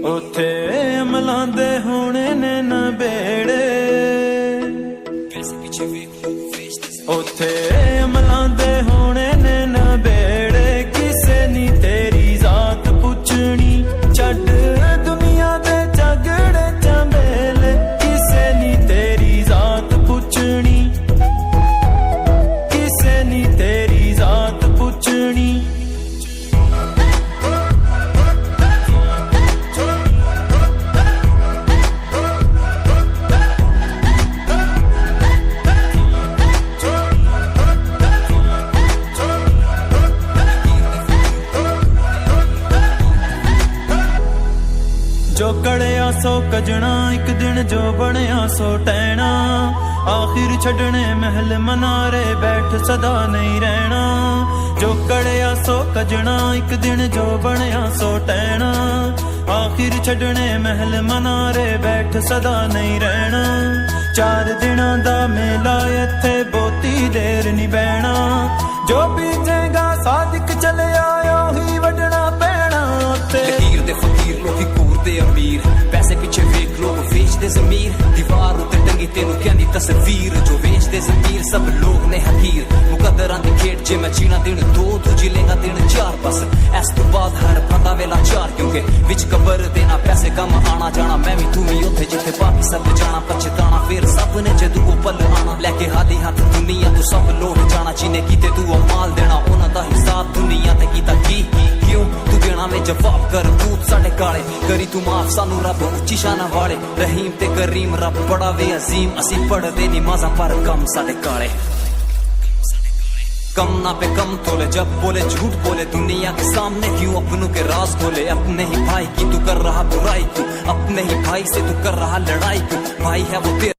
ਉੱਥੇ ਮਲਾਂਦੇ ਹੋਣੇ ਨੇ ਨਬੇੜੇ, ਉੱਥੇ ਮਲਾਂਦੇ ਹੋਣੇ ਨੇ ਨਬੇੜੇ। ਕਿਸੇ ਨੀ ਤੇਰੀ ਜ਼ਾਤ ਪੁੱਛਣੀ, ਛੱਡ ਦੁਨੀਆ ਦੇ ਝਗੜੇ ਝੰਬੇਲੇ। ਕਿਸੇ ਨੀ ਤੇਰੀ ਜ਼ਾਤ ਪੁੱਛਣੀ, ਕਿਸੇ ਨੀ ਤੇਰੀ ਜ਼ਾਤ ਪੁੱਛਣੀ। जो कड़िया सो कजना एक दिन जो बनिया सो टहना। आखिर छड़ने महल मनारे बैठ सदा नहीं रहना। जो कड़िया सो कजना एक दिन जो बनिया सो टहना। आखिर छड़ने महल मनारे बैठ सदा नहीं रहना। 4 दिना दा मेला इत्थे बहुती देर नहीं बहना। जो बीजेगा सादिक चले आयो ही वडना पैना। लकीर दे फकीर लोकी कूर दे अमीर, पैसे पिछे वेख लोग वेचदे ज़मीर। दीवार उत्ते टंगी तेनू कहंदी तस्वीर, जो वेचदे ज़मीर सब लोग ने हकीर। मुकद्दरां दी खेड जे मैं जीना दिन 2 तू जी लेगा दिन 4 बस। इस तो बाद हर बंदा वेला 4 क्योंकि विच कबर देना पैसे कम आना जाना। मैं भी तू भी उत्थे जिथे बाकी सब जाना। पछताना फिर सब ने जदू ओ पल आना। लैके हाथी हाथ दुनिया तू सब लोग जाना। जिने कीते तू माल देना उन्हां दा हिसाब दुनिया ते कीता की क्यों तू देना में जवाब कर। दूत साढ़े काले करी तू माफ सानू रब उच्ची शाना वाले। रहीम ते करीम रब बड़ा वे अजीम। असी पढ़दे नमाज़ां पर कम साढ़े काले। कम ना पे कम तोले जब बोले झूठ बोले। दुनिया के सामने क्यों अपनों के राज खोले। अपने ही भाई की तू कर रहा बुराई क्यों, अपने ही भाई से तू कर रहा लड़ाई क्यों। भाई है वो तेरा